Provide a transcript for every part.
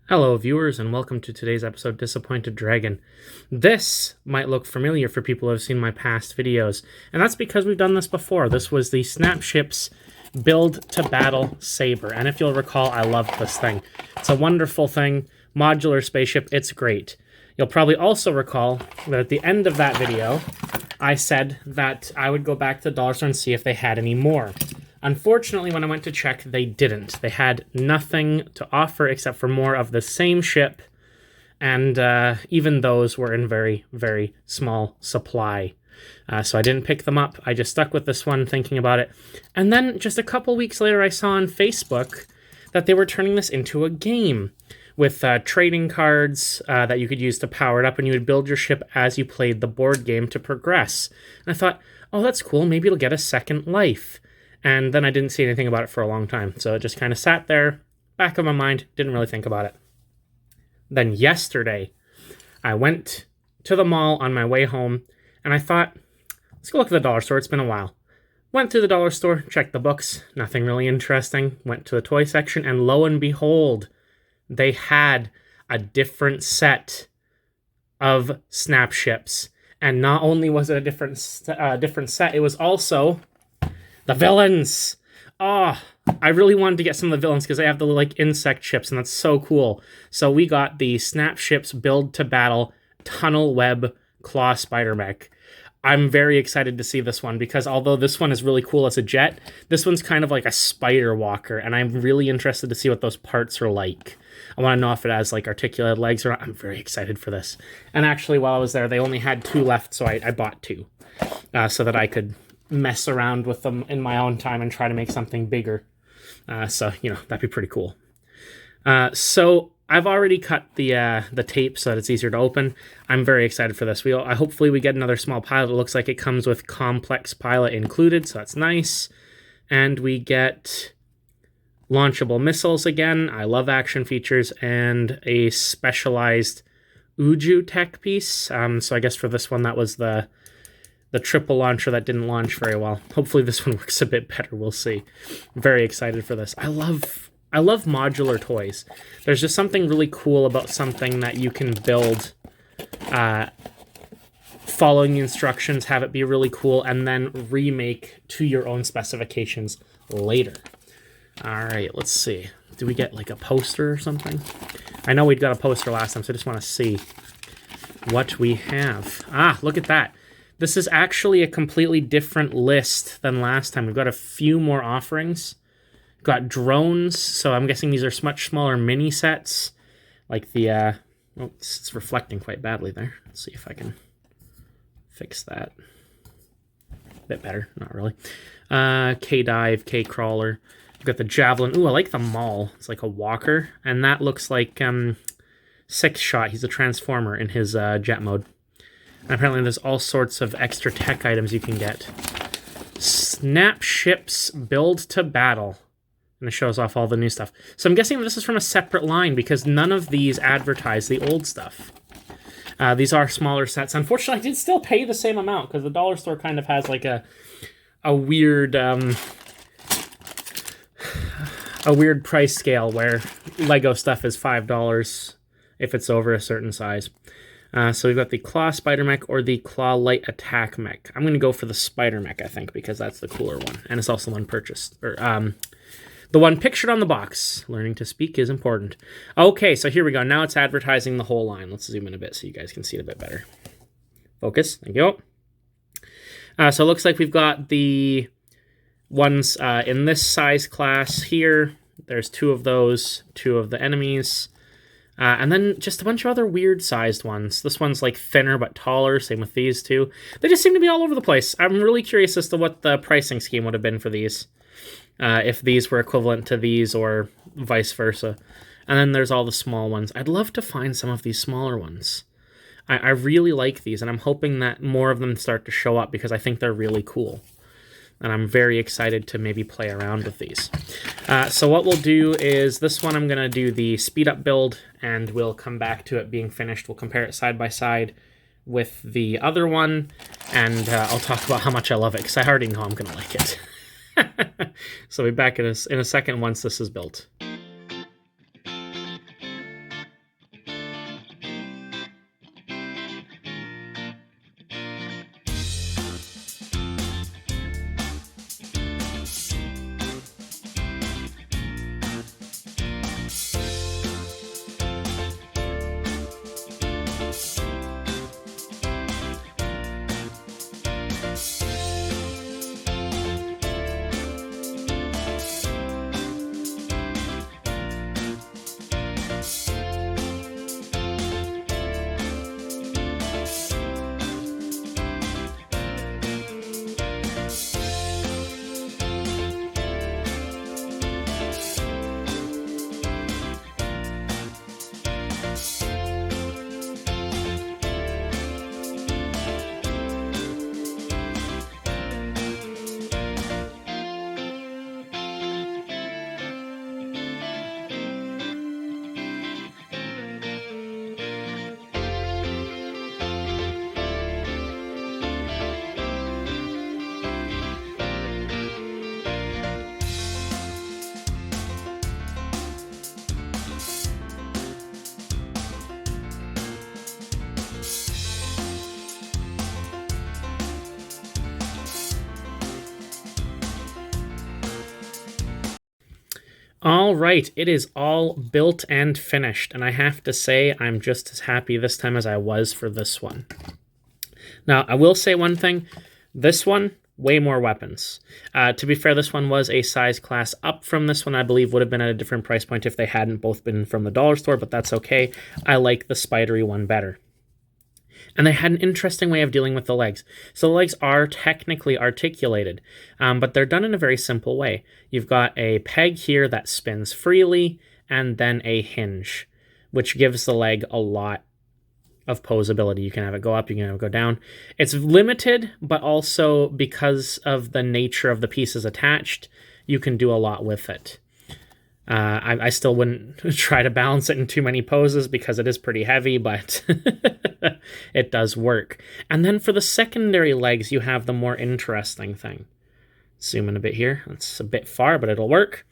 Hello, viewers, and welcome to today's episode of Disappointed Dragon. This might look familiar for people who have seen my past videos, and that's because we've done this before. This was the Snapships Build to Battle Saber, and if you'll recall, I loved this thing. It's a wonderful thing, modular spaceship, it's great. You'll probably also recall that at the end of that video, I said that I would go back to the dollar store and see if they had any more. Unfortunately, when I went to check, they didn't. They had nothing to offer except for more of the same ship, and even those were in very, very small supply. So I didn't pick them up. I just stuck with this one thinking about it. And then just a couple weeks later, I saw on Facebook that they were turning this into a game with trading cards that you could use to power it up, and you would build your ship as you played the board game to progress. And I thought, oh, that's cool. Maybe it'll get a second life. And then I didn't see anything about it for a long time. So it just kind of sat there, back of my mind, didn't really think about it. Then yesterday, I went to the mall on my way home, and I thought, let's go look at the dollar store. It's been a while. Went through the dollar store, checked the books, nothing really interesting. Went to the toy section, and lo and behold, they had a different set of Snapships. And not only was it a different set, it was also the villains. Oh, I really wanted to get some of the villains because they have the like insect ships, and that's so cool. So we got the Snapships Build to Battle Tunnel Web Claw Spider Mech. I'm very excited to see this one because although this one is really cool as a jet, this one's kind of like a spider walker, and I'm really interested to see what those parts are like. I want to know if it has like articulated legs or not. I'm very excited for this. And actually, while I was there, they only had 2 left, so I bought 2 so that I could mess around with them in my own time and try to make something bigger. So, that'd be pretty cool. So I've already cut the tape so that it's easier to open. I'm very excited for this. Hopefully we get another small pilot. It looks like it comes with complex pilot included, so that's nice. And we get launchable missiles again. I love action features, and a specialized Uju tech piece. So I guess for this one, that was the triple launcher that didn't launch very well. Hopefully this one works a bit better. We'll see. I'm very excited for this. I love modular toys. There's just something really cool about something that you can build following the instructions, have it be really cool, and then remake to your own specifications later. All right, let's see. Do we get like a poster or something? I know we'd got a poster last time, so I just want to see what we have. Ah, look at that. This is actually a completely different list than last time. We've got a few more offerings. We've got drones, so I'm guessing these are much smaller mini sets. Like the, it's reflecting quite badly there. Let's see if I can fix that. A bit better, not really. K-Dive, K-Crawler. We've got the Javelin. Ooh, I like the Maul. It's like a walker. And that looks like Six Shot. He's a Transformer in his jet mode. And apparently there's all sorts of extra tech items you can get. Snapships Build to Battle. And it shows off all the new stuff. So I'm guessing this is from a separate line because none of these advertise the old stuff. These are smaller sets. Unfortunately, I did still pay the same amount because the dollar store kind of has like a weird price scale where Lego stuff is $5 if it's over a certain size. So we've got the Claw Spider Mech or the Claw Light Attack Mech. I'm going to go for the Spider Mech, I think, because that's the cooler one. And it's also the one purchased. Or, the one pictured on the box. Learning to speak is important. Okay, so here we go. Now it's advertising the whole line. Let's zoom in a bit so you guys can see it a bit better. Focus. Thank you. So it looks like we've got the ones in this size class here. There's 2 of those, 2 of the enemies. And then just a bunch of other weird-sized ones. This one's like thinner but taller, same with these 2. They just seem to be all over the place. I'm really curious as to what the pricing scheme would have been for these. If these were equivalent to these or vice versa. And then there's all the small ones. I'd love to find some of these smaller ones. I really like these, and I'm hoping that more of them start to show up because I think they're really cool. And I'm very excited to maybe play around with these. So what we'll do is this one I'm going to do the speed up build, and we'll come back to it being finished. We'll compare it side by side with the other one, and I'll talk about how much I love it, because I already know I'm going to like it. So we'll be back in a second once this is built. All right, it is all built and finished, and I have to say I'm just as happy this time as I was for this one. Now, I will say one thing. This one, way more weapons. To be fair, this one was a size class up from this one. I believe would have been at a different price point if they hadn't both been from the dollar store, but that's okay. I like the spidery one better. And they had an interesting way of dealing with the legs. So the legs are technically articulated, but they're done in a very simple way. You've got a peg here that spins freely, and then a hinge, which gives the leg a lot of posability. You can have it go up, you can have it go down. It's limited, but also because of the nature of the pieces attached, you can do a lot with it. I still wouldn't try to balance it in too many poses because it is pretty heavy, but it does work. And then for the secondary legs, you have the more interesting thing. Zoom in a bit here. It's a bit far, but it'll work.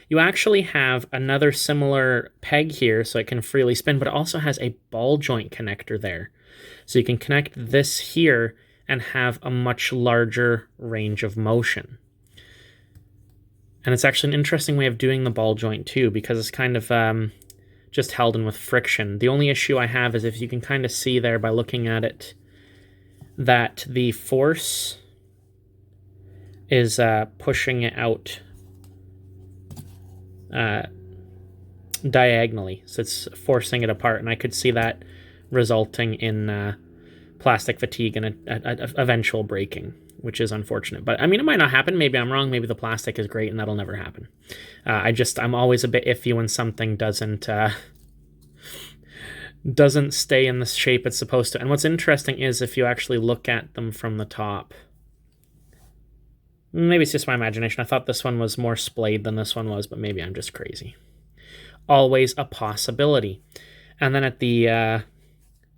You actually have another similar peg here so it can freely spin, but it also has a ball joint connector there. So you can connect this here and have a much larger range of motion. And it's actually an interesting way of doing the ball joint too, because it's kind of just held in with friction. The only issue I have is if you can kind of see there by looking at it, that the force is pushing it out diagonally. So it's forcing it apart, and I could see that resulting in plastic fatigue and a eventual breaking, which is unfortunate. But I mean, it might not happen. Maybe I'm wrong. Maybe the plastic is great and that'll never happen. I'm always a bit iffy when something doesn't stay in the shape it's supposed to. And what's interesting is if you actually look at them from the top, maybe it's just my imagination. I thought this one was more splayed than this one was, but maybe I'm just crazy. Always a possibility. And then at the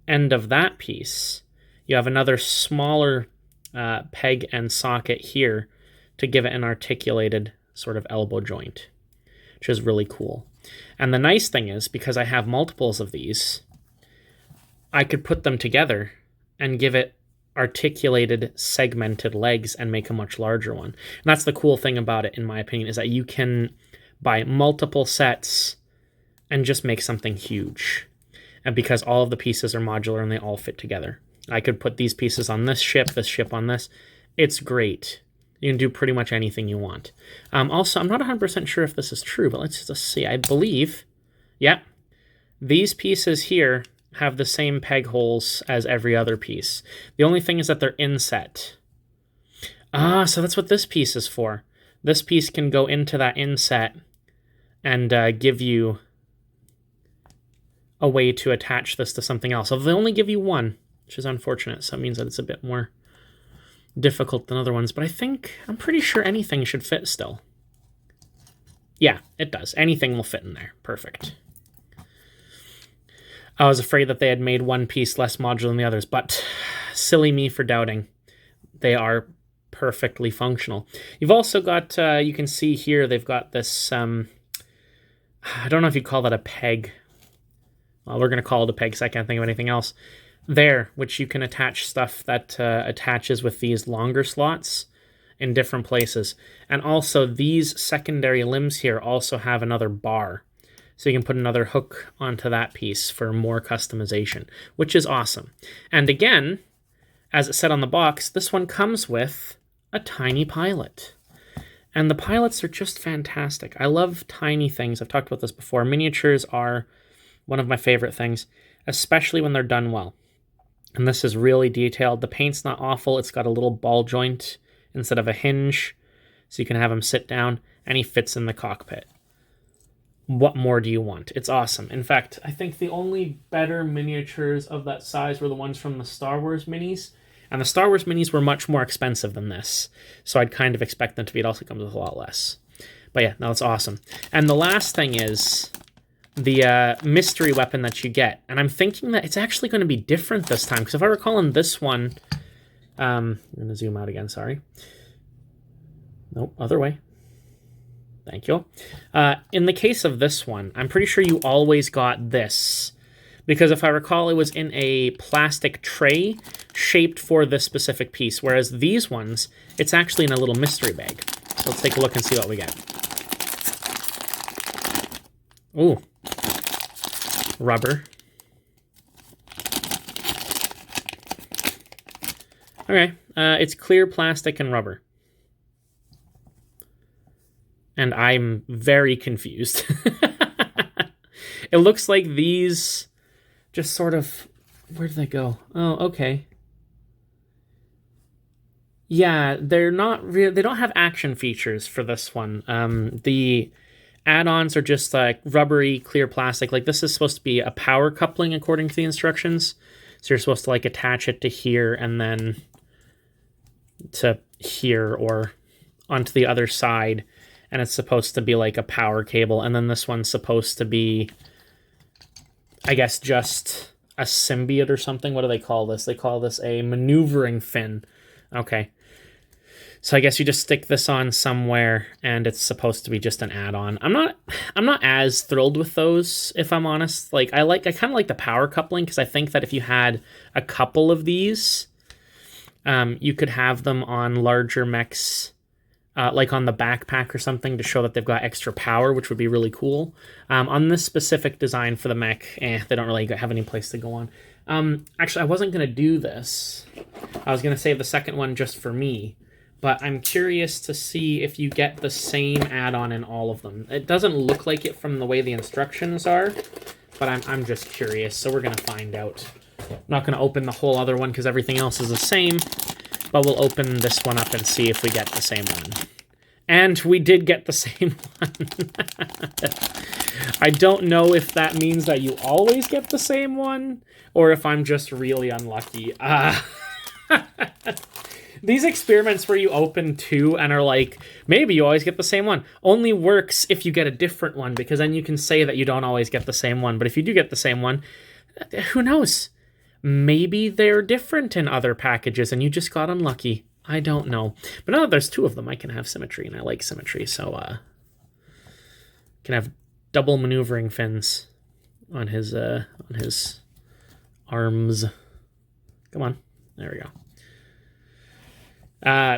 end of that piece, you have another smaller peg and socket here to give it an articulated sort of elbow joint, which is really cool. And the nice thing is, because I have multiples of these, I could put them together and give it articulated, segmented legs and make a much larger one. And that's the cool thing about it, in my opinion, is that you can buy multiple sets and just make something huge. And because all of the pieces are modular and they all fit together. I could put these pieces on this ship on this. It's great. You can do pretty much anything you want. Also, I'm not 100% sure if this is true, but let's just see. I believe, yeah, these pieces here have the same peg holes as every other piece. The only thing is that they're inset. So that's what this piece is for. This piece can go into that inset and give you a way to attach this to something else. So they only give you one, which is unfortunate, so it means that it's a bit more difficult than other ones. But I'm pretty sure anything should fit still. Yeah, it does. Anything will fit in there. Perfect. I was afraid that they had made one piece less modular than the others, but silly me for doubting. They are perfectly functional. You've also got, you can see here, they've got this, I don't know if you'd call that a peg. Well, we're going to call it a peg because I can't think of anything else. There, which you can attach stuff that attaches with these longer slots in different places. And also these secondary limbs here also have another bar. So you can put another hook onto that piece for more customization, which is awesome. And again, as it said on the box, this one comes with a tiny pilot. And the pilots are just fantastic. I love tiny things. I've talked about this before. Miniatures are one of my favorite things, especially when they're done well. And this is really detailed. The paint's not awful. It's got a little ball joint instead of a hinge, so you can have him sit down, and he fits in the cockpit. What more do you want? It's awesome. In fact, I think the only better miniatures of that size were the ones from the Star Wars minis, and the Star Wars minis were much more expensive than this, so I'd kind of expect them to be. It also comes with a lot less. But yeah, no, it's awesome. And the last thing is the mystery weapon that you get. And I'm thinking that it's actually going to be different this time, because if I recall in this one, I'm going to zoom out again, sorry. Nope, other way. Thank you. In the case of this one, I'm pretty sure you always got this, because if I recall, it was in a plastic tray shaped for this specific piece, whereas these ones, it's actually in a little mystery bag. So let's take a look and see what we get. Ooh. Rubber. Okay, it's clear plastic and rubber. And I'm very confused. It looks like these just sort of... Where did they go? Oh, okay. Yeah, they're not real. They don't have action features for this one. The add-ons are just like rubbery, clear plastic. Like this is supposed to be a power coupling according to the instructions. So you're supposed to like attach it to here and then to here or onto the other side. And it's supposed to be like a power cable. And then this one's supposed to be, I guess, just a symbiote or something. What do they call this? They call this a maneuvering fin. Okay. So I guess you just stick this on somewhere and it's supposed to be just an add-on. I'm not as thrilled with those, if I'm honest. Like I kind of like the power coupling because I think that if you had a couple of these, you could have them on larger mechs, like on the backpack or something to show that they've got extra power, which would be really cool. On this specific design for the mech, they don't really have any place to go on. Actually, I wasn't going to do this. I was going to save the second one just for me. But I'm curious to see if you get the same add-on in all of them. It doesn't look like it from the way the instructions are, but I'm just curious, so we're going to find out. I'm not going to open the whole other one because everything else is the same, but we'll open this one up and see if we get the same one. And we did get the same one. I don't know if that means that you always get the same one, or if I'm just really unlucky. These experiments where you open two and are like, maybe you always get the same one, only works if you get a different one, because then you can say that you don't always get the same one. But if you do get the same one, who knows? Maybe they're different in other packages and you just got unlucky. I don't know. But now that there's two of them, I can have symmetry, and I like symmetry, so can have double maneuvering fins on his arms. Come on. There we go.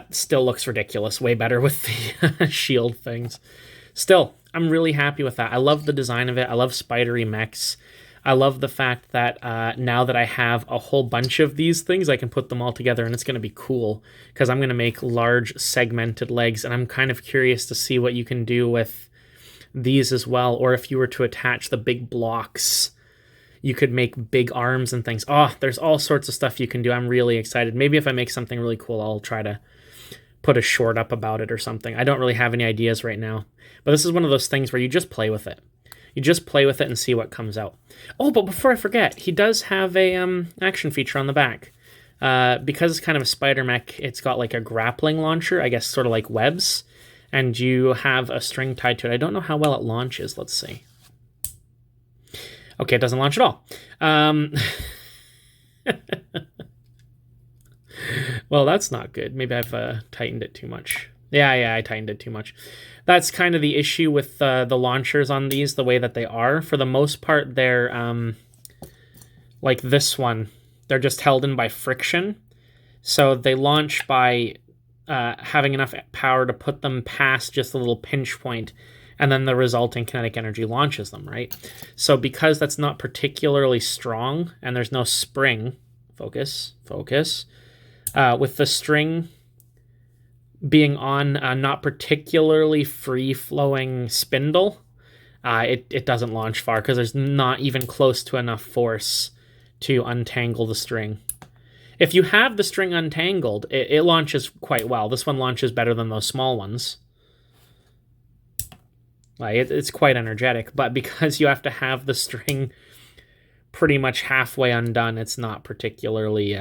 Still looks ridiculous. Way better with the shield things. Still, I'm really happy with that. I love the design of it. I love spidery mechs. I love the fact that now that I have a whole bunch of these things, I can put them all together, and it's going to be cool because I'm going to make large segmented legs, and I'm kind of curious to see what you can do with these as well, or if you were to attach the big blocks, you could make big arms and things. Oh, there's all sorts of stuff you can do. I'm really excited. Maybe if I make something really cool, I'll try to put a short up about it or something. I don't really have any ideas right now. But this is one of those things where you just play with it. You just play with it and see what comes out. Oh, but before I forget, he does have a action feature on the back. Because it's kind of a spider mech, it's got like a grappling launcher, I guess sort of like webs. And you have a string tied to it. I don't know how well it launches. Let's see. Okay, it doesn't launch at all. Well, that's not good. Maybe I've tightened it too much. Yeah, I tightened it too much. That's kind of the issue with the launchers on these, the way that they are. For the most part, they're like this one. They're just held in by friction. So they launch by having enough power to put them past just a little pinch point, and then the resulting kinetic energy launches them, right? So because that's not particularly strong, and there's no spring, focus, with the string being on a not particularly free-flowing spindle, it doesn't launch far because there's not even close to enough force to untangle the string. If you have the string untangled, it launches quite well. This one launches better than those small ones. It's quite energetic, but because you have to have the string pretty much halfway undone, it's not particularly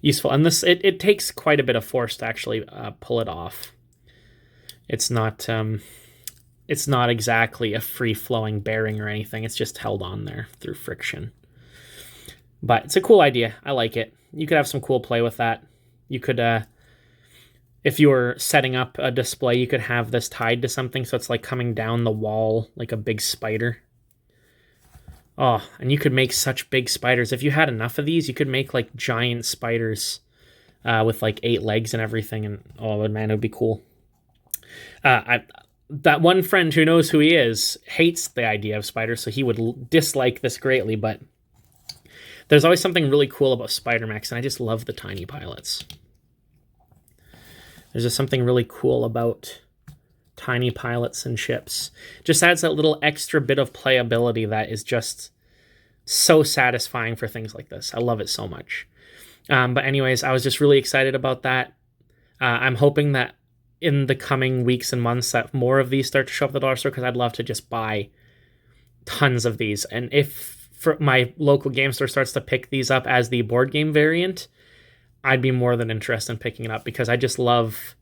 useful. And this it takes quite a bit of force to actually pull it off. It's not exactly a free-flowing bearing or anything. It's just held on there through friction. But it's a cool idea. I like it. You could have some cool play with that. You could... if you were setting up a display, you could have this tied to something, so it's like coming down the wall like a big spider. Oh, and you could make such big spiders. If you had enough of these, you could make like giant spiders with like 8 legs and everything, and oh man, it would be cool. that one friend who knows who he is hates the idea of spiders, so he would dislike this greatly, but there's always something really cool about spider mechs, and I just love the tiny pilots. There's just something really cool about tiny pilots and ships. Just adds that little extra bit of playability that is just so satisfying for things like this. I love it so much. But anyways, I was just really excited about that. I'm hoping that in the coming weeks and months that more of these start to show up at the dollar store, because I'd love to just buy tons of these. And if my local game store starts to pick these up as the board game variant, I'd be more than interested in picking it up, because I just love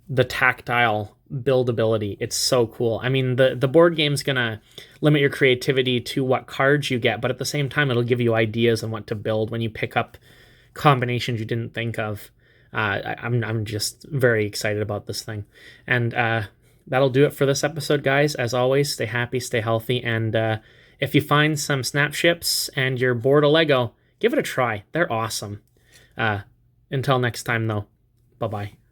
the tactile buildability. It's so cool. I mean, the board game's gonna limit your creativity to what cards you get, but at the same time, it'll give you ideas on what to build when you pick up combinations you didn't think of. I'm just very excited about this thing. And that'll do it for this episode, guys. As always, stay happy, stay healthy, and if you find some snap ships and you're bored of Lego, give it a try. They're awesome. Until next time, though, bye-bye.